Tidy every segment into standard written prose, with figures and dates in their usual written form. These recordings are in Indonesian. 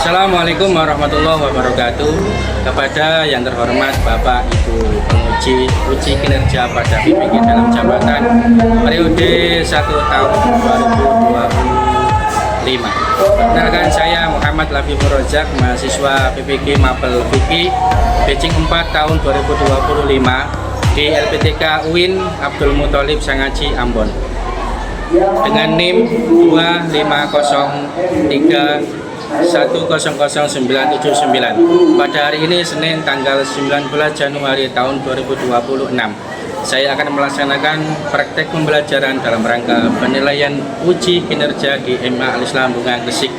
Assalamualaikum warahmatullahi wabarakatuh. Kepada yang terhormat Bapak Ibu penguji uji kinerja pada PPG dalam jabatan periode 1 tahun 2025. Perkenalkan, saya Muhammad Lafifur Rojak, mahasiswa PPG Mapel Fikih batching 4 tahun 2025 di LPTK UIN Abdul Muthalib Sangaji Ambon dengan NIM 25003100979. Pada hari ini Senin tanggal 19 Januari tahun 2026, saya akan melaksanakan praktek pembelajaran dalam rangka penilaian uji kinerja di MA Al-Islam Bunga Gresik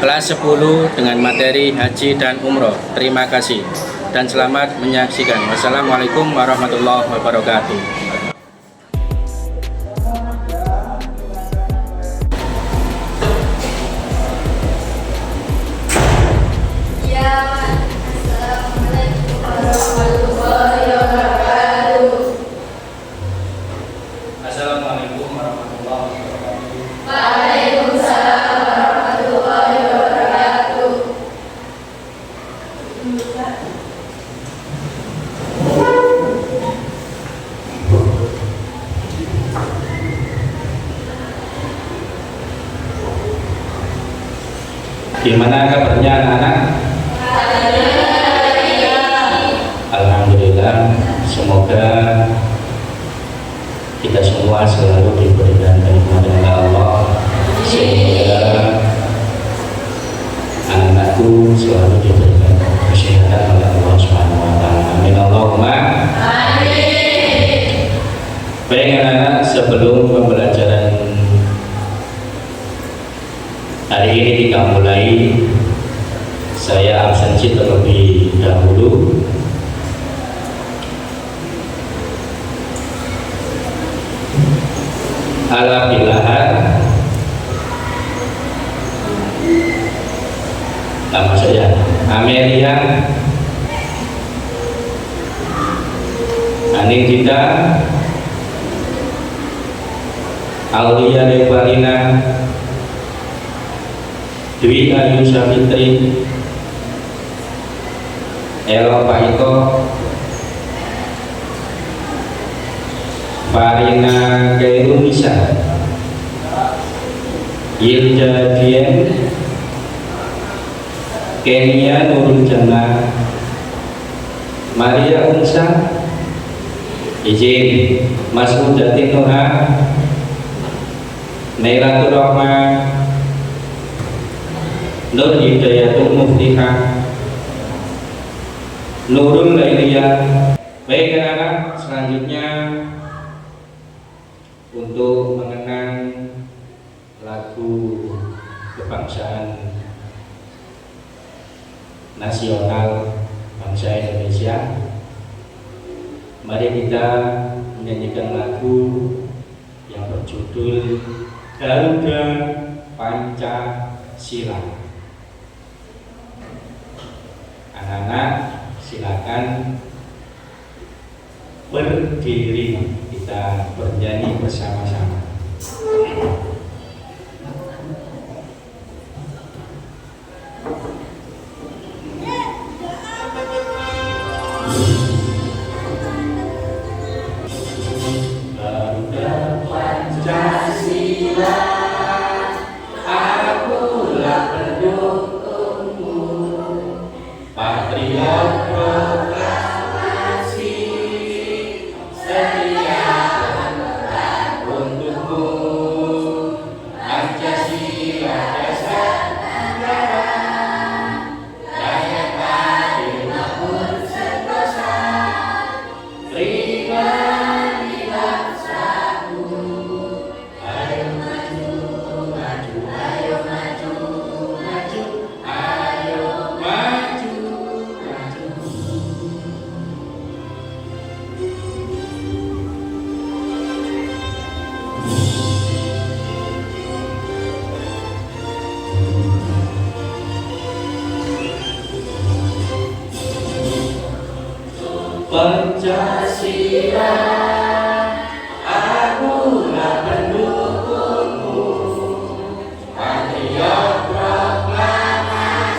kelas 10 dengan materi haji dan umroh. Terima kasih dan selamat menyaksikan. Wassalamualaikum warahmatullahi wabarakatuh. Assalamualaikum warahmatullahi wabarakatuh. Waalaikumsalam warahmatullahi wabarakatuh. Gimana kabarnya anak-anak? Alhamdulillah, semoga kita semua selalu diberikan kenikmatan oleh Allah, sehingga anak-anakku selalu diberikan kesehatan oleh Allah Subhanahu wa taala. Amin Allahumma amin. Baik anak-anak, sebelum pembelajaran hari ini kita mulai, saya absensi terlebih dahulu. Alhamdulillah, nama saya Amelia Anindita Aulia Devalina Dwi Ayu Savitri Elo Paito Farina Gairunisa Yilja Dien Kenia Nurul Jannah Maria Unsa izin Mas'udatin Nuha Nailatul Rahmah Nur Hidayatul Muflihah Nurul Lailiyah. Baik anak-anak, selanjutnya untuk mengenang lagu kebangsaan nasional bangsa Indonesia, mari kita menyanyikan lagu yang berjudul Garuda Pancasila. Anak-anak silakan berdiri, kita bernyanyi bersama-sama. Garuda Pancasila, akulah pendukungmu, patriot proklamasi, setia untukmu, Pancasila dasar negara, rakyat adil makmur sentosa, pribadilah satu. Ayo maju, maju, ayo maju, maju, ayo maju, maju. Pancasila, akulah pendukungmu, patriot proklamasi.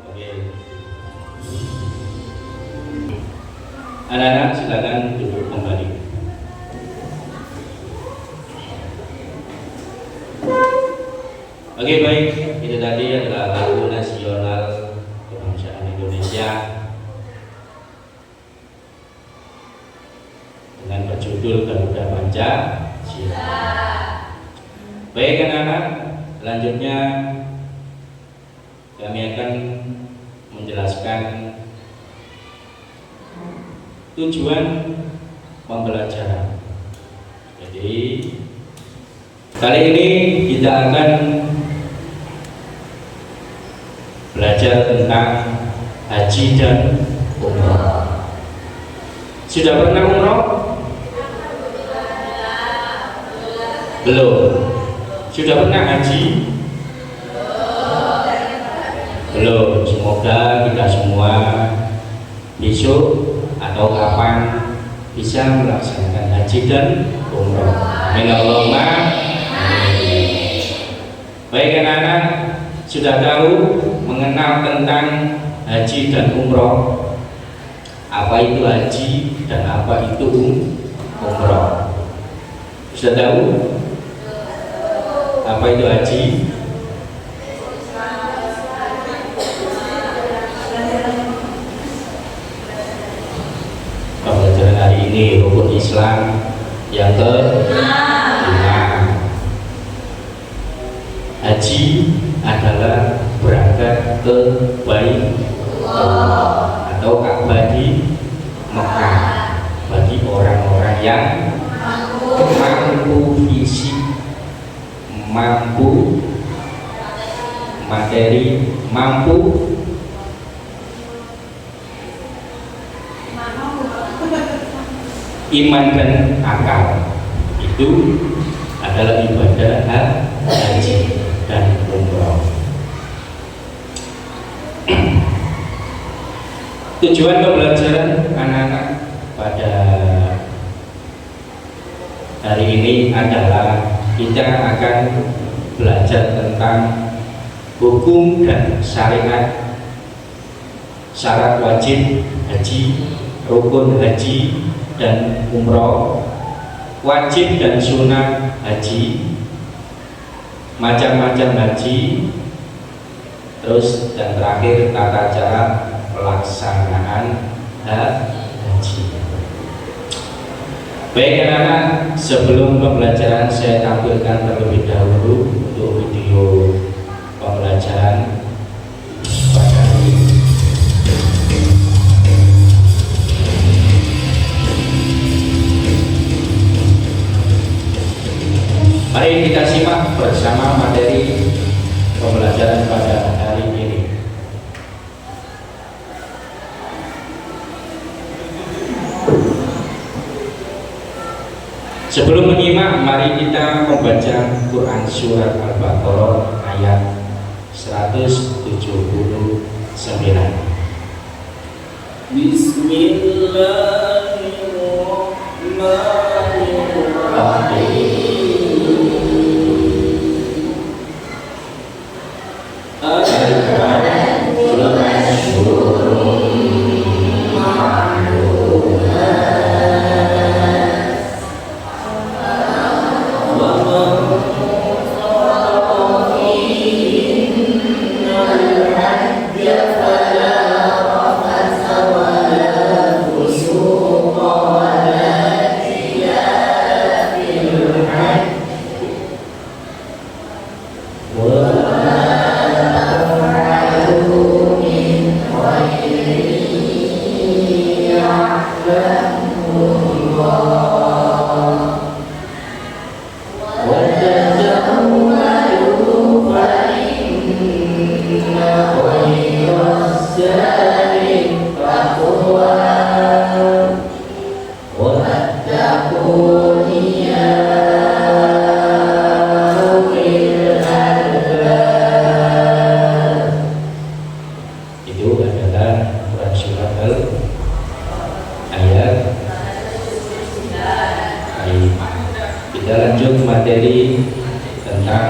Oke. Anak-anak silakan duduk kembali. Oke, baik, itu tadi adalah lagu nasional kebangsaan Indonesia dengan berjudul Garuda Pancasila. Baik anak-anak, selanjutnya kami akan menjelaskan tujuan pembelajaran. Jadi kali ini kita akan belajar tentang haji dan umroh. Sudah pernah umroh? Belum. Sudah pernah haji? Belum. Semoga kita semua besok atau kapan bisa melaksanakan haji dan umroh. Amin Allahumma amin. Baik anak-anak, sudah tahu mengenal tentang haji dan umroh, apa itu haji dan apa itu umroh? Sudah tahu apa itu haji? Pembelajaran hari ini rukun Islam yang kelima. Haji adalah berangkat ke Baitullah atau Ka'bah di Mekah bagi orang-orang yang mampu fisik, mampu materi, mampu iman dan akal. Itu adalah ibadah haji dan umroh. Tujuan pembelajaran anak-anak pada hari ini adalah kita akan belajar tentang hukum dan syariat, syarat wajib haji, rukun haji dan umroh, wajib dan sunnah haji, macam-macam haji, terus dan terakhir tata cara pelaksanaan haji. Baik anak-anak, sebelum pembelajaran saya tampilkan terlebih dahulu untuk video pembelajaran pada hari ini. Mari kita simak bersama materi pembelajaran pada hari ini. Sebelum menyimak, mari kita membaca Quran Surat Al-Baqarah ayat 179. Bismillahirrahmanirrahim.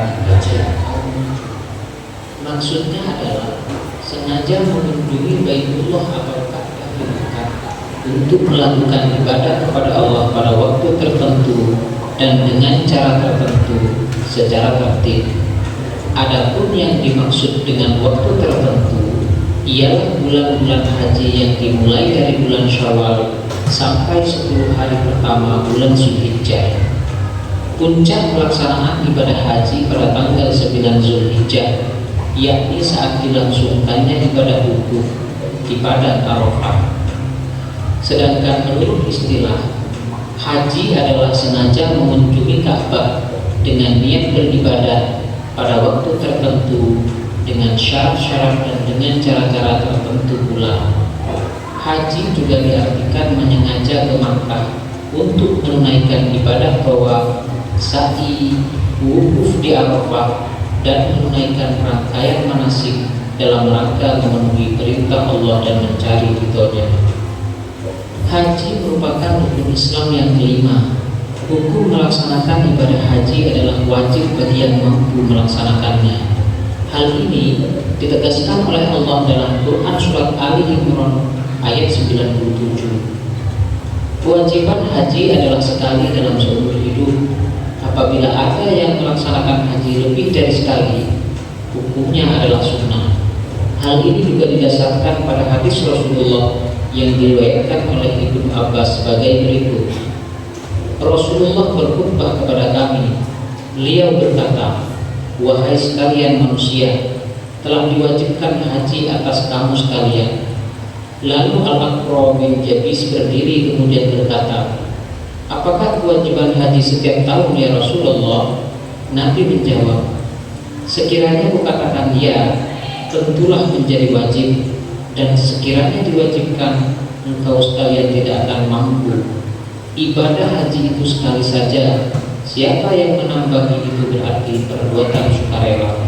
haji. Maksudnya adalah sengaja mengunjungi Baitullah atau Ka'bah di Mekah untuk melakukan ibadah kepada Allah pada waktu tertentu dan dengan cara tertentu secara tertib. Adapun yang dimaksud dengan waktu tertentu ialah bulan-bulan haji yang dimulai dari bulan Syawal sampai 10 hari pertama bulan Zulhijjah. Puncak pelaksanaan ibadah haji pada tanggal 9 Zulhijjah, yakni saat dilangsungkannya ibadah wukuf di Padang Arafah. Sedangkan menurut istilah, haji adalah sengaja mengunjungi Ka'bah dengan niat beribadah pada waktu tertentu dengan syarat-syarat dan dengan cara-cara tertentu pula. Haji juga diartikan menyengaja ke Makkah untuk menunaikan ibadah tawaf, sa'i, wukuf di Arafah, dan menunaikan rangkaian manasik dalam rangka memenuhi perintah Allah dan mencari ridhonya. Haji merupakan rukun Islam yang kelima. Hukum melaksanakan ibadah haji adalah wajib bagi yang mampu melaksanakannya. Hal ini ditegaskan oleh Allah dalam Quran Surat Ali Imran ayat 97. Kewajiban haji adalah sekali dalam seumur hidup. Apabila ada yang melaksanakan haji lebih dari sekali, hukumnya adalah sunnah. Hal ini juga didasarkan pada hadis Rasulullah yang diriwayatkan oleh Ibnu Abbas sebagai berikut. Rasulullah berkhutbah kepada kami. Beliau berkata, "Wahai sekalian manusia, telah diwajibkan haji atas kamu sekalian." Lalu Al-Aqra bin Jabis berdiri kemudian berkata, "Apakah kewajiban haji setiap tahun ya Rasulullah?" Nabi menjawab, "Sekiranya kukatakan ya, tentulah menjadi wajib, dan sekiranya diwajibkan, engkau sekalian tidak akan mampu. Ibadah haji itu sekali saja. Siapa yang menambahi itu berarti perbuatan sukarela."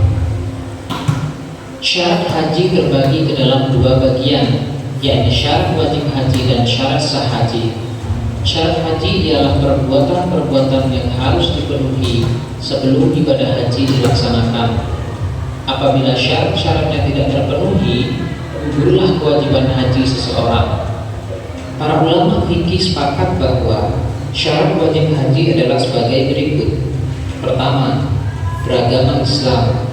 Syarat haji terbagi ke dalam dua bagian, yakni syarat wajib haji dan syarat sah haji. Syarat haji ialah perbuatan-perbuatan yang harus dipenuhi sebelum ibadah haji dilaksanakan. Apabila syarat-syaratnya tidak terpenuhi, gugurlah kewajiban haji seseorang. Para ulama fikih sepakat bahwa syarat wajib haji adalah sebagai berikut. Pertama, beragama Islam.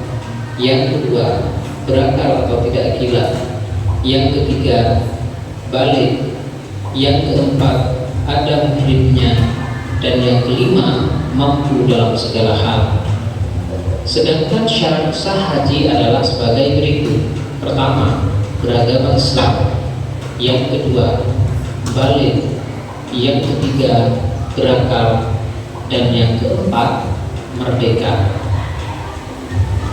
Yang kedua, berakal atau tidak gila. Yang ketiga, balik. Yang keempat, ada muhrimnya. Dan yang kelima, mampu dalam segala hal. Sedangkan syarat sah haji adalah sebagai berikut. Pertama, beragama Islam. Yang kedua, balik. Yang ketiga, berakal. Dan yang keempat, merdeka.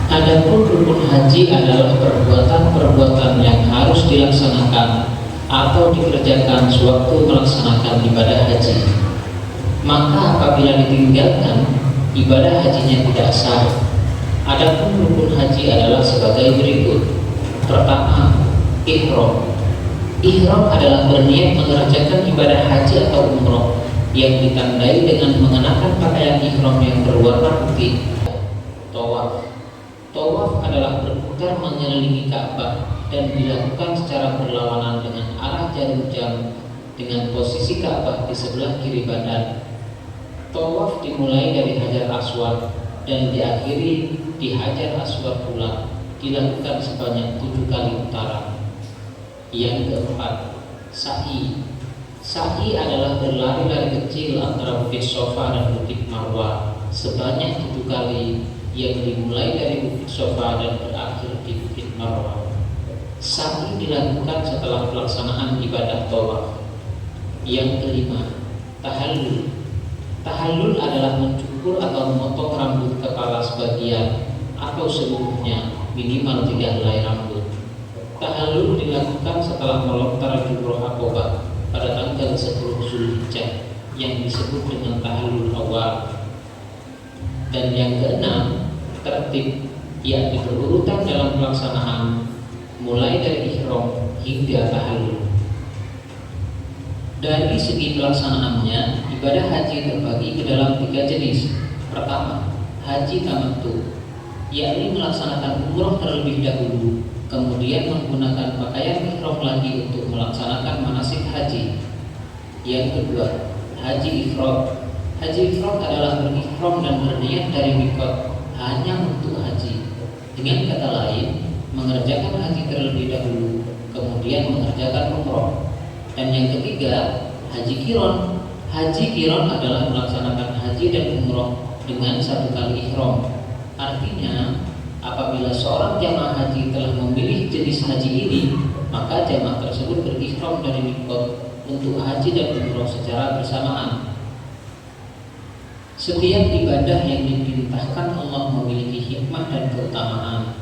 Adapun rukun haji adalah perbuatan-perbuatan yang harus dilaksanakan atau dikerjakan sewaktu melaksanakan ibadah haji. Maka apabila ditinggalkan, ibadah hajinya tidak sah. Adapun rukun haji adalah sebagai berikut. Pertama, ihram. Ihram adalah berniat mengerjakan ibadah haji atau umroh yang ditandai dengan mengenakan pakaian ihram yang berwarna putih. Tawaf. Tawaf adalah berputar mengelilingi Ka'bah dan dilakukan secara berlawanan dengan arah jarum jam dengan posisi Ka'bah di sebelah kiri badan. Tawaf dimulai dari Hajar Aswad dan diakhiri di Hajar Aswad pula, dilakukan sebanyak 7 kali putaran. Yang keempat, sa'i. Sa'i adalah berlari-lari kecil antara Bukit Sofa dan Bukit Marwah sebanyak 7 kali yang dimulai dari Bukit Sofa dan berakhir di Bukit Marwah. Sa'i dilakukan setelah pelaksanaan ibadah tawaf. Yang kelima, tahallul. Tahallul adalah mencukur atau memotong rambut kepala sebagian atau seluruhnya minimal 3 helai rambut. Tahallul dilakukan setelah melontar jumroh Aqobah pada tanggal 10 Zulhijjah yang disebut dengan tahallul awal. Dan yang keenam, tertib, yakni berurutan dalam pelaksanaan mulai dari ihram hingga tahallul. Dari segi pelaksanaannya, ibadah haji terbagi ke dalam 3 jenis. Pertama, haji tamattu, yakni melaksanakan umroh terlebih dahulu, kemudian menggunakan pakaian ihram lagi untuk melaksanakan manasik haji. Yang kedua, haji ifrad. Haji ifrad adalah berihram dan berniat dari mikot hanya untuk haji. Dengan kata lain, mengerjakan haji terlebih dahulu, kemudian mengerjakan umroh. Dan yang ketiga, haji kiron. Haji kiron adalah melaksanakan haji dan umroh dengan satu kali ihram. Artinya, apabila seorang jamaah haji telah memilih jenis haji ini, maka jamaah tersebut berihram dari mikot untuk haji dan umroh secara bersamaan. Setiap ibadah yang diperintahkan Allah memiliki hikmah dan keutamaan.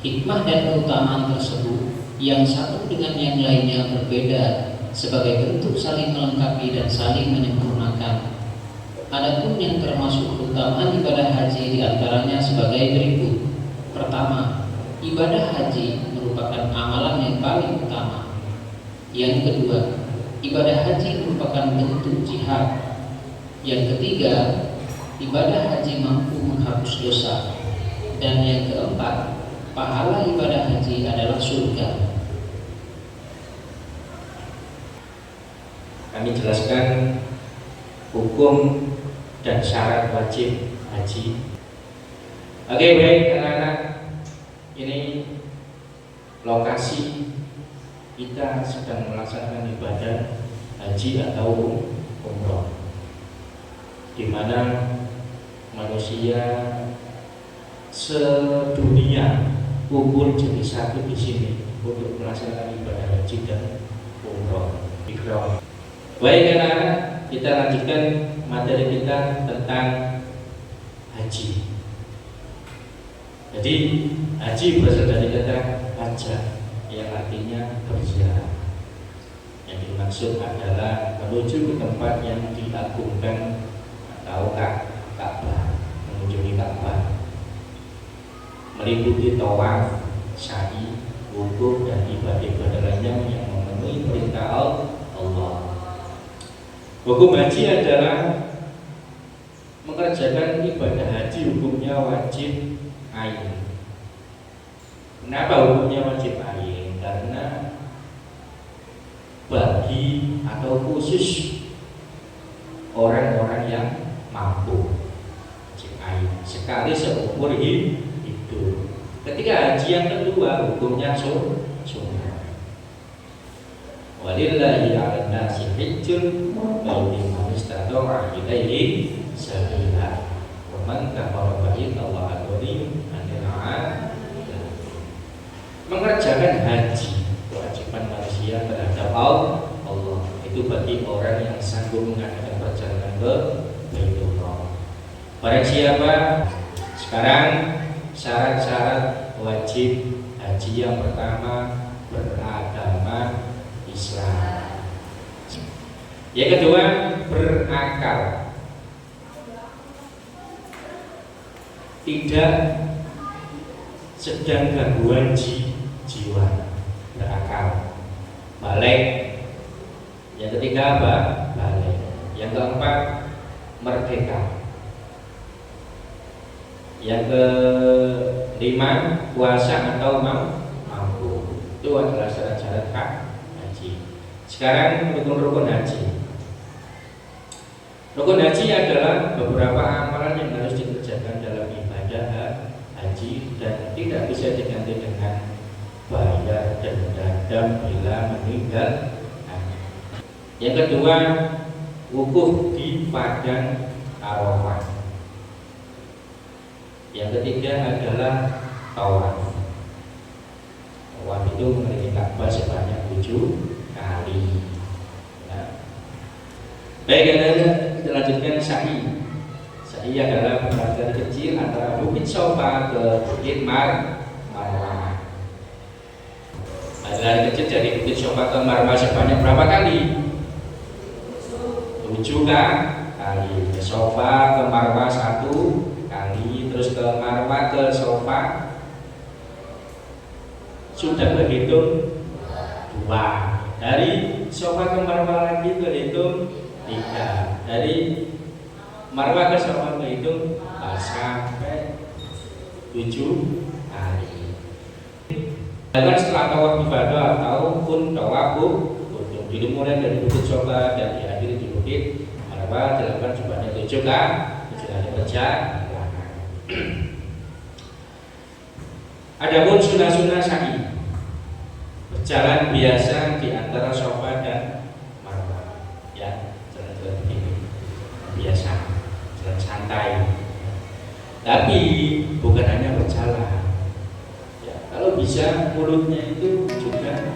Hikmah dan keutamaan tersebut yang satu dengan yang lainnya berbeda sebagai bentuk saling melengkapi dan saling menyempurnakan. Adapun yang termasuk keutamaan ibadah haji diantaranya sebagai berikut. Pertama, ibadah haji merupakan amalan yang paling utama. Yang kedua, ibadah haji merupakan bentuk jihad. Yang ketiga, ibadah haji mampu menghapus dosa. Dan yang keempat, pahala ibadah haji adalah surga. Kami jelaskan hukum dan syarat wajib haji. Oke, baik anak-anak, ini lokasi kita sedang melaksanakan ibadah haji atau umroh, di mana manusia sedunia kumpul jadi satu di sini untuk melaksanakan ibadah haji dan umroh. Baik anak-anak, kita lanjutkan materi kita tentang haji. Jadi haji berasal dari kata haja yang artinya berziarah. Yang dimaksud adalah menuju ke tempat yang diagungkan atau Ka'bah, mengunjungi Ka'bah, meliputi tawaf, sa'i, wukuf dan ibadah-ibadah lainnya yang memenuhi perintah Allah. Hukum haji adalah mengerjakan ibadah haji, hukumnya wajib ain. Kenapa hukumnya wajib ain? Karena bagi atau khusus orang-orang yang mampu, wajib ain sekali seumur hidup. Ketika haji yang kedua hukumnya sunnah. Walillahi 'alan nasi hajjul baiti man istata'a ilaihi sabila. Wa man kafara fa inna Allaha ghaniyun 'anil 'alamin. Mengerjakan haji kewajiban manusia terhadap Allah itu bagi orang yang sanggup mengadakan perjalanan ke Baitullah. Barang siapa sekarang syarat-syarat wajib haji yang pertama beragama Islam. Yang kedua berakal. Tidak sedang gangguan jiwa, berakal. Balik. Yang ketiga apa? Balik. Yang keempat merdeka. Yang kelima puasa atau mampu. Itu adalah syarat-syarat haji. Sekarang rukun-rukun haji. Rukun haji adalah beberapa amalan yang harus dikerjakan dalam ibadah haji dan tidak bisa diganti dengan bayar denda bila meninggal. Yang kedua, wukuf di padang Arafah. Yang ketiga adalah tawaf. Tawaf itu mengelilingi Ka'bah sebanyak 7 kali. Nah, baik, kita lanjutkan sa'i. Sa'i adalah perjalanan kecil antara Bukit Sofa ke Bukit Marwah. Perjalanan kecil dari Bukit Sofa ke Marwah sebanyak berapa kali? 7 kali. Ke Sofa ke Marwah 1 kali, terus ke Marwah ke Sofa sudah berhitung 2. Dari Sofa ke Marwah lagi berhitung 3. Dari Marwah ke Sofa berhitung 4. sampai 7 kali. Dan setelah tawaf ibadah ataupun tawaf kudum, dimulai dari bukit Sofa dan diakhiri di bukit Arafah, dilakukan sebanyak 7 kali perjalanan. Adapun sunnah-sunnah sa'i, berjalan biasa di antara Sofa dan Marwah, ya, jalan-jalan begini biasa, jalan santai. Tapi bukan hanya berjalan, ya, kalau bisa mulutnya itu juga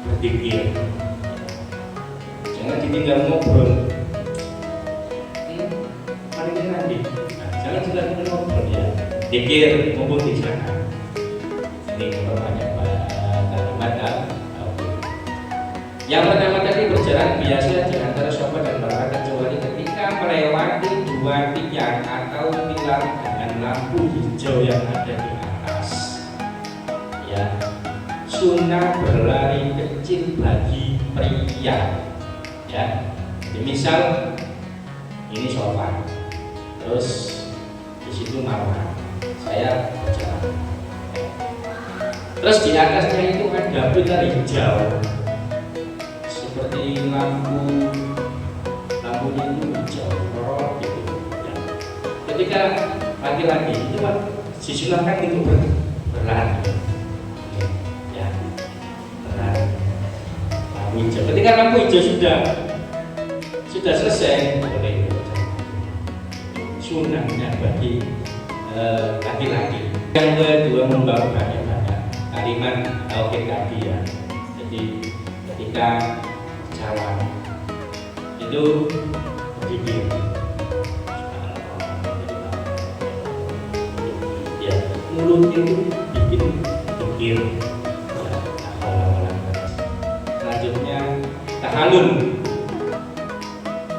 berzikir, jangan ditinggal ngobrol. Paling nanti, jangan juga ngobrol, ya, zikir mumpung di sana. Ini kalau banyak kalimat yang pertama tadi berjalan biasa di antara Sofa dan Marwah kecuali ketika melewati 2 tiang atau pilar dengan lampu hijau yang ada di atas. Ya, sunnah berlari kecil bagi pria. Ya, misal ini Sofa, terus di situ Marwah, saya berjalan. Terus di atasnya itu ada pilar hijau, seperti lampunya itu hijau, merah gitu. Ya. Ketika laki-laki itu disunahkan untuk berlari, ya, berlari. Lampu hijau. Ketika lampu hijau sudah selesai, boleh sunahnya bagi laki-laki. Yang kedua, membawa banyak kalimat tauhid tadi, ya. Jadi ketika jalan itu berzikir, ya, mulut itu bikin zikir, ya. Selanjutnya tahalul.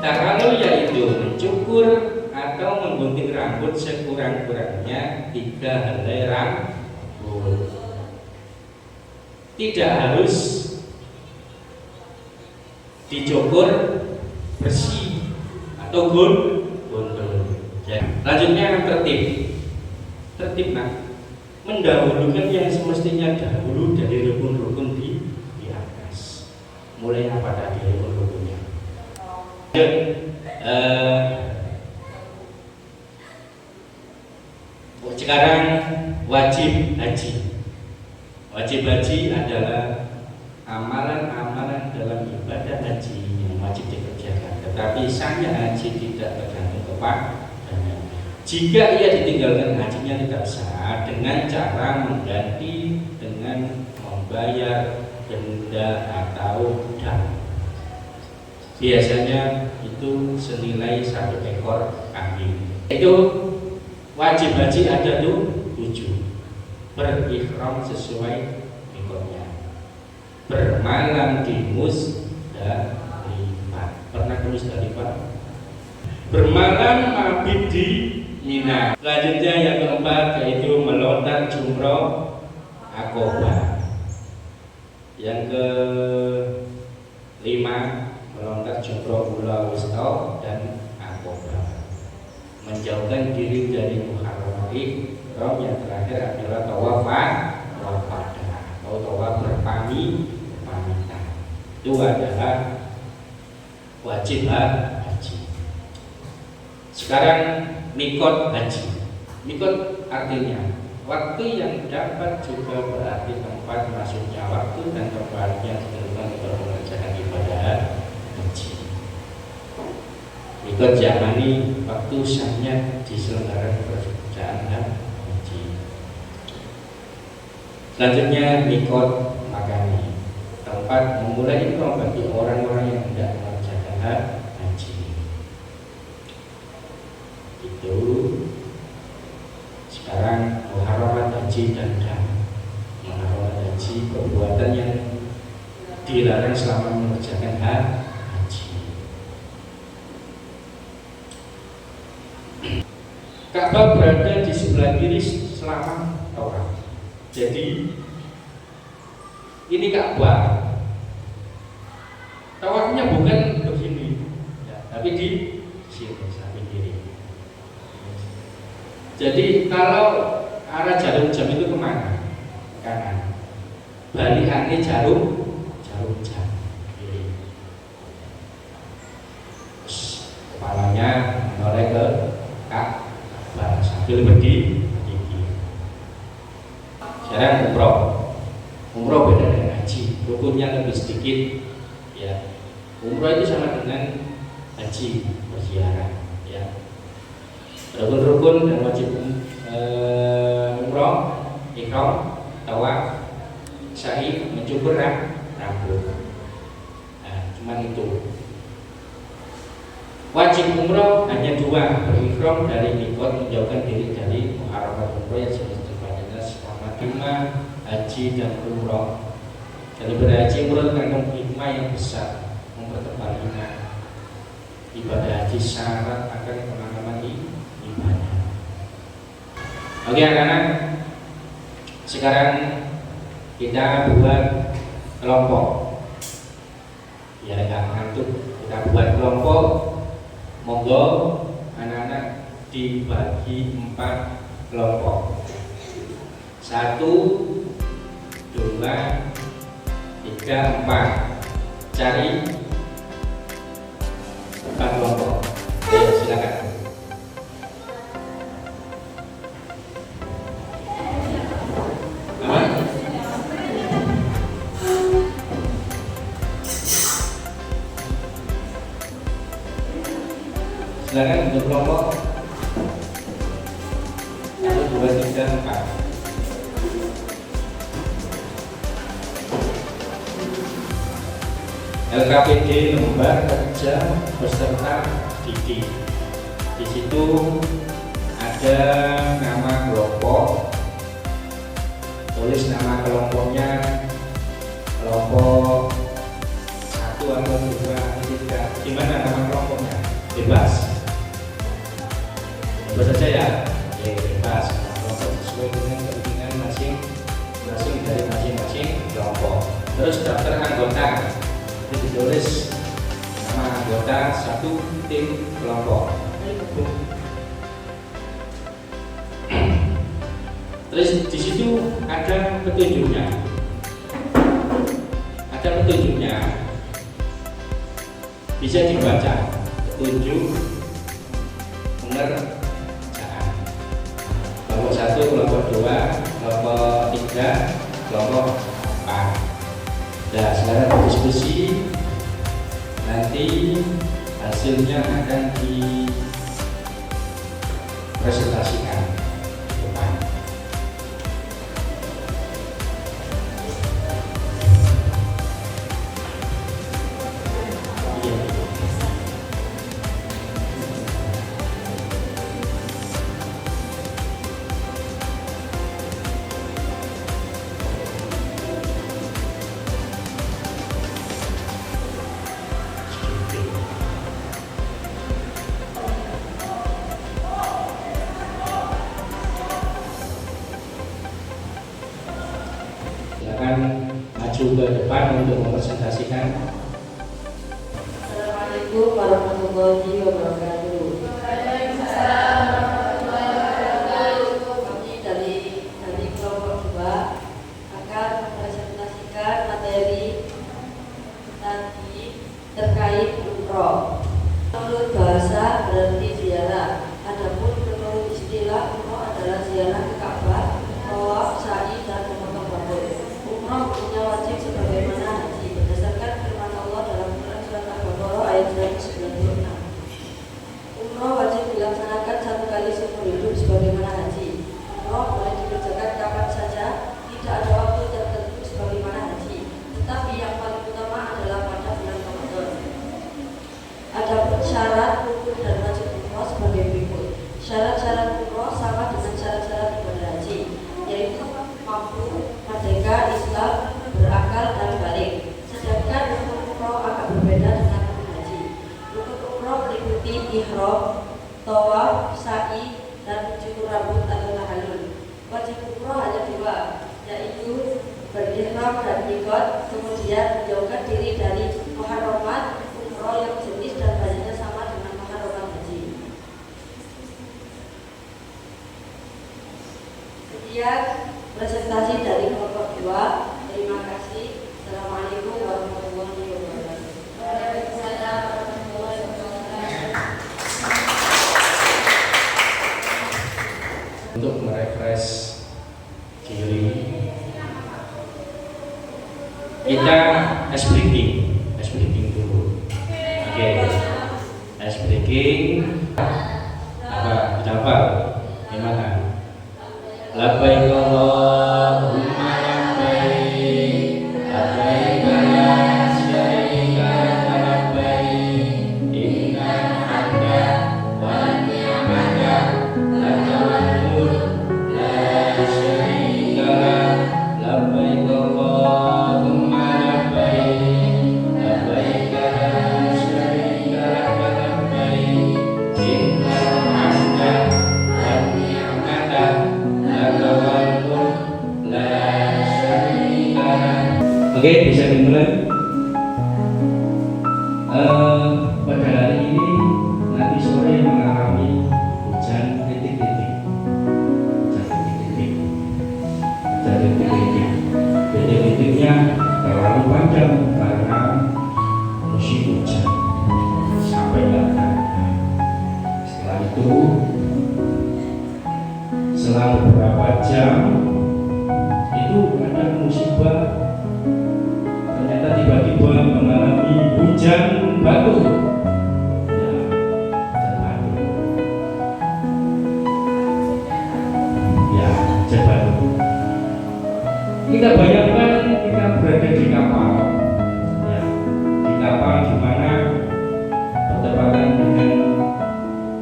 Tahalul yaitu mencukur atau menggunting rambut sekurang-kurangnya 3 helai rambut. Tidak harus dicukur bersih atau gondrong. Ya. Selanjutnya tertib, nah, mendahulukan yang semestinya dahulu dari rukun-rukun di atas. Mulai apa tadi rukun-rukunnya? Sekarang wajib haji. Wajib haji adalah amalan-amalan dalam ibadah haji yang wajib dikerjakan. Tetapi sahnya haji tidak tergantung kepadanya. Jika ia ditinggalkan hajinya tidak sah dengan cara mengganti dengan membayar denda atau dam. Biasanya itu senilai 1 ekor kambing. Itu wajib haji ada tuh 7. Berikhram sesuai mikotnya, bermalam di Musdalifah. Pernah ke Musdalifah? Bermalam mabit di Mina. Selanjutnya yang keempat yaitu melontar jumroh Aqobah. Yang kelima melontar jumroh Ula Wusta dan Aqobah. Menjauhkan diri dari muharram. Yang terakhir adalah tawaf pada atau tawaf berpamitan. Itu adalah wajib haji. Sekarang mikot haji. Mikot artinya waktu yang dapat juga berarti tempat masuknya waktu dan tempatnya ditentukan untuk mengerjakan ibadah haji. Mikot zamani waktu sahnya diselenggarakan pekerjaan haji. Selanjutnya mikot makani, tempat memulai ihram bagi orang-orang yang hendak mengerjakan haji. Itu sekarang muharramat haji dan dam. Muharramat haji perbuatan yang dilarang selama mengerjakan haji. Ka'bah berada di sebelah kiri selama tawaf. Jadi ini Ka'bah, tawafnya bukan begini, ya, tapi di sini samping kiri. Jadi kalau arah jarum jam itu kemana? Kanan. Balikannya jarum jam. Kiri. Terus kepalanya menoleh ke Ka'bah sambil berdiri. Sekarang umroh beda dengan haji, rukunnya lebih sedikit ya. Umroh itu sama dengan haji, berziarah ya. Rukun-rukun dan wajib umroh, ihram, tawaf, sa'i, mencukur rambut. Nah, cuman itu. Wajib umroh hanya dua, berihram dari mikot, menjauhkan diri dari muharramat umroh yang jenis terbanyak selama 5 haji dan umroh. Dari berhaji umroh mengandung hikmah yang besar, mempertebal iman. Ibadah haji syarat akan pengalaman ibadah. Oke anak-anak, sekarang kita buat kelompok. Biar nggak ngantuk, kita buat kelompok. Monggo anak-anak dibagi 4 kelompok. 1, 2, 3, 4. Cari 4 kelompok. Ayo silakan. Silakan untuk kelompok 1, 2, 3, 4. LKPD lembar kerja peserta didik. Di situ ada nama kelompok, tulis nama kelompoknya, kelompok 1 atau 2, 3. Gimana nama kelompoknya? Bebas. Bebas saja ya, bebas. Kelompok sesuai dengan kepentingan masing-masing dari masing-masing kelompok. Terus daftar anggota, ditulis nama anggota 1 tim kelompok. Terus di situ ada petunjuknya. Bisa dibaca petunjuk pengerjaan. Kelompok 1, kelompok 2, kelompok 3, kelompok 4. Nah, sekarang berdiskusi, nanti hasilnya akan dipresentasikan di depan. Silakan maju ke depan untuk mempresentasikan. Assalamualaikum warahmatullahi wabarakatuh. Waalaikumsalam warahmatullahi wabarakatuh. Kami dari kelompok 2 akan mempresentasikan materi tadi terkait umroh. Menurut bahasa berarti ziarah. Adapun menurut istilah umroh adalah ziarah ke Ka'bah, tawaf, sa'i dan memotong rambut. Umroh punya wajib sebagaimana haji berdasarkan firman Allah dalam Quran surat Al-Baqarah ayat 196. Umroh wajib dilaksanakan 1 kali seumur hidup sebagaimana haji. Umroh boleh dikerjakan kapan saja, tidak ada waktu tertentu sebagaimana haji. Tetapi yang paling utama adalah pada bulan Ramadan. Adapun syarat, rukun dan wajib umroh sebagai berikut. Syarat-syarat umroh sama dengan syarat-syarat ibadah haji, yaitu mampu, merdeka, Islam, berakal dan balik. Sedangkan rukun umroh agak berbeda dengan rukun haji. Rukun umroh meliputi ihram, tawaf, sa'i, dan mencukur rambut atau tahallul. Wajib umroh hanya 2, yaitu berihram dan mikot, kemudian menjauhkan diri dari muharramat umroh yang jenis dan banyaknya sama dengan muharramat haji. Sekian presentasi dari kelompok 2. Terima kasih. Assalamualaikum warahmatullahi wabarakatuh. Waalaikumsalam warahmatullahi wabarakatuh. Untuk merefresh diri, kita ice breaking dulu. Oke, ice breaking. Apa? Dapat? Gimana? Labbaik Allahumma labbaik, labbaik la syarika laka labbaik, innal hamda wan ni'mata laka wal mulk la syarika lak. Labbaik Allahumma labbaik, labbaik la syarika laka labbaik, innal hamda wan ni'mata laka wal mulk la syarika lak. Oke, bisa dimulai. Pada hari ini nanti sore mengalami hujan titik-titik. Titik-titiknya terlalu panjang karena musim hujan sampai nggak ada. Setelah itu selang beberapa jam itu ada musibah, ternyata tiba-tiba mengalami hujan batu. Ya, hujan batu. Ya, hujan batu. Kita bayangkan kita berada di kapal, ya, di kapal di mana bertepatan dengan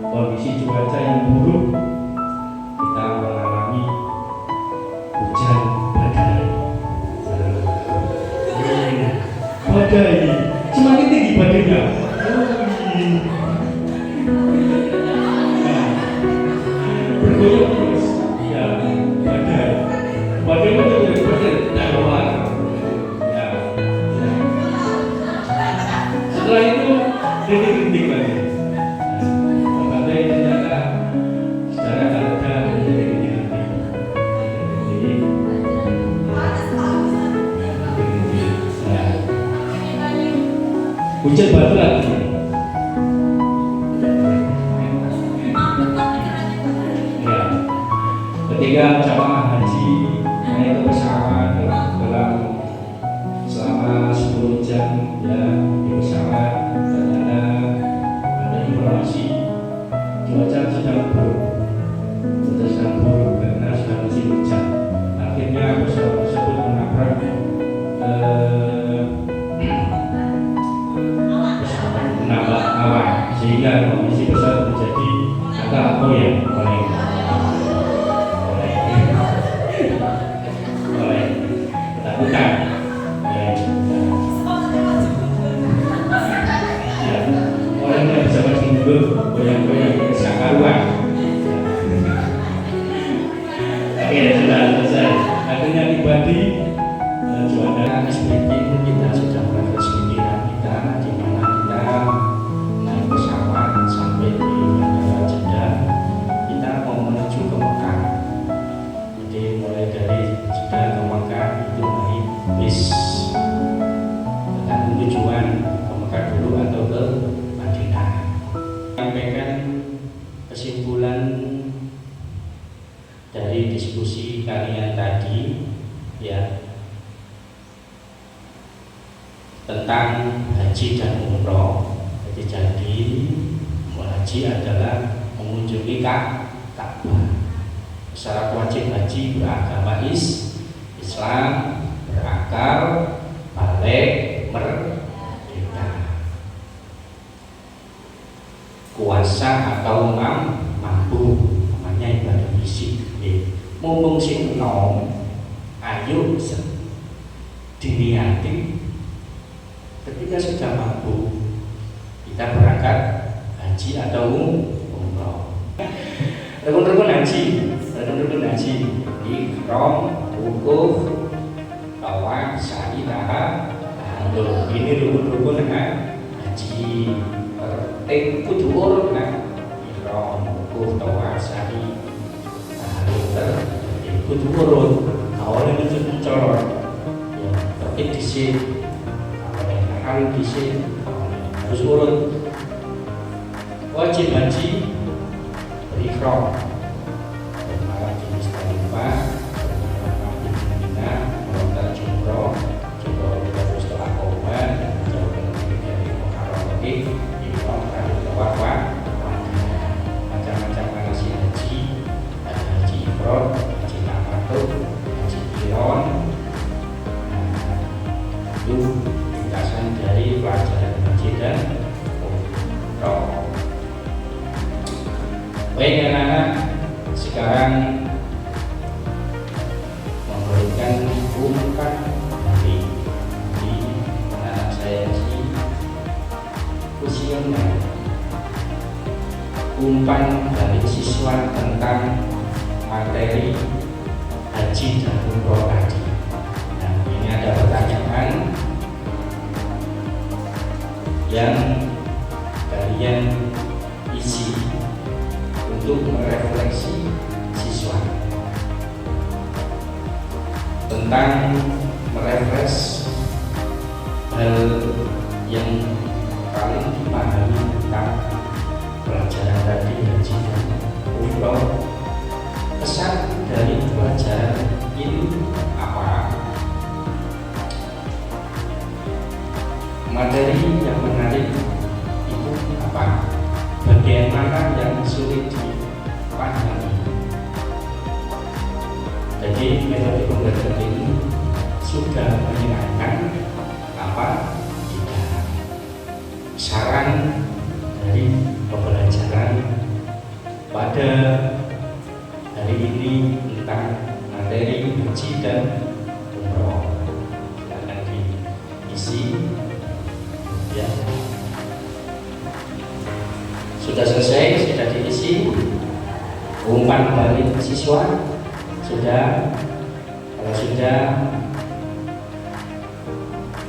kondisi cuaca yang buruk, kita mengalami hujan badai. Badai, semakin tinggi badainya. Bergoyang terus, ya, badai. Badai itu darurat. Ya. Setelah itu rintik-rintik lagi. Badai ternyata secara tak ada rintik-rintik. Ya. Hujan batu lagi. Ya. Ketika jamaah haji naik ke pesawat dalam selama 10 jam ya di pesawat, ternyata ada informasi cuaca sedang buruk karena sedang musim hujan. Akhirnya pesawat tersebut menabrak awan sehingga kondisi pesawat menjadi agak goyang oleh ketakutan. Ya, orang yang bisa bersinggul goyang-goyang kesakaruan. Oke, sudah selesai. Akhirnya tiba di juara speaking. Kita sudah merefresh pikiran kita, di mana kita naik pesawat sampai di Bandara Jeddah. Kita mau menuju ke Mekah. Jadi mulai dari Jeddah ke Mekah itu naik bis dengan tujuan ke Mekah dulu atau ke Madinah. Sampaikan kesimpulan dari diskusi kalian tadi, ya, tentang haji dan umroh. Jadi haji adalah mengunjungi Ka'bah. Syarat wajib haji beragama Islam, berakal, balik, merdeka, kuasa atau mampu, namanya ibadah fisik. Mumpung sing nom, ayo diniati. Ketika sudah mampu, kita berangkat haji atau umroh. Rukun-rukun haji, ihram, wukuf, tawaf, sa'i, tahallul. Ini rukun-rukun haji. Tertib kudu urut ihram, wukuf, tawaf, sa'i, tahallul. Tertib kudu urut, awalnya mencolot, ya, tapi disik, awalnya disik, harus urut. Wajib haji berikhram, bermalam di Musdalifah, bermalam di Mina, melontar jumroh, terus setelah Aqabah dan menjauhkan diri dari Muharram lagi, ihram kali tawaf macam-macam manasik haji, ada haji ifrad, haji tamattu, haji qiran. Itu ringkasan dari pelajaran haji dan umroh. Baik anak-anak, sekarang memberikan umpan dari anak saya si usianya, umpan dari siswa tentang materi haji dan umroh tadi. Nah, ini ada pertanyaan yang kalian isi untuk merefleksi siswa tentang merefresh hal yang paling dipahami tentang pelajaran tadi haji dan umroh. Kesan dari pelajaran ini apa? Materi yang menarik itu apa? Bagaimana yang sulit dipahami? Jadi metode pembelajaran ini sudah menyenangkan apa? Tidak. Saran dari pembelajaran pada hari ini tentang materi haji dan umroh, silakan diisi ya. Sudah selesai, sudah diisi umpan balik siswa, sudah. Kalau sudah,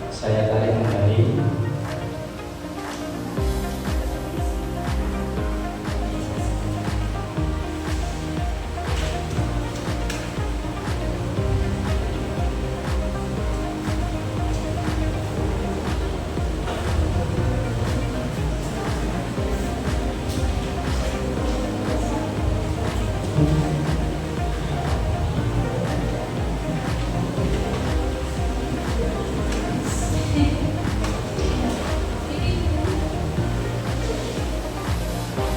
saya tarik kembali.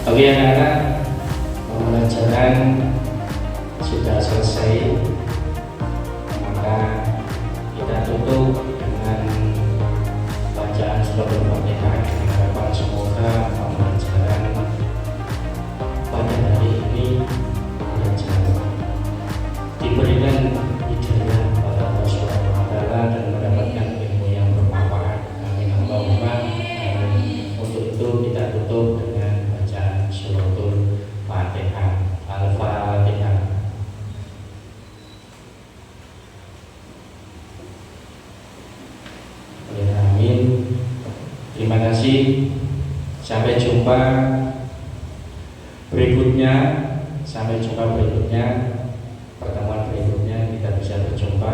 Oke anak-anak, pembelajaran sudah selesai, maka kita tutup dengan bacaan surah Al-Fatihah dengan harapan semoga pembelajaran pada hari ini diberikan hidayah pada Allah Subhanahu wa Ta'ala dan mendapatkan ilmu yang bermanfaat. Amin Allahumma amin. Untuk itu kita tutup dengan bacaan suratul Fatihah. Al-Fatihah. Amin. Terima kasih. Sampai jumpa berikutnya. Sampai jumpa berikutnya. Pertemuan berikutnya kita bisa berjumpa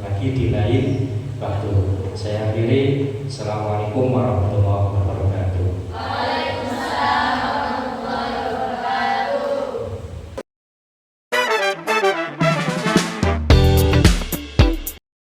lagi di lain waktu. Saya akhiri. Assalamualaikum warahmatullahi wabarakatuh.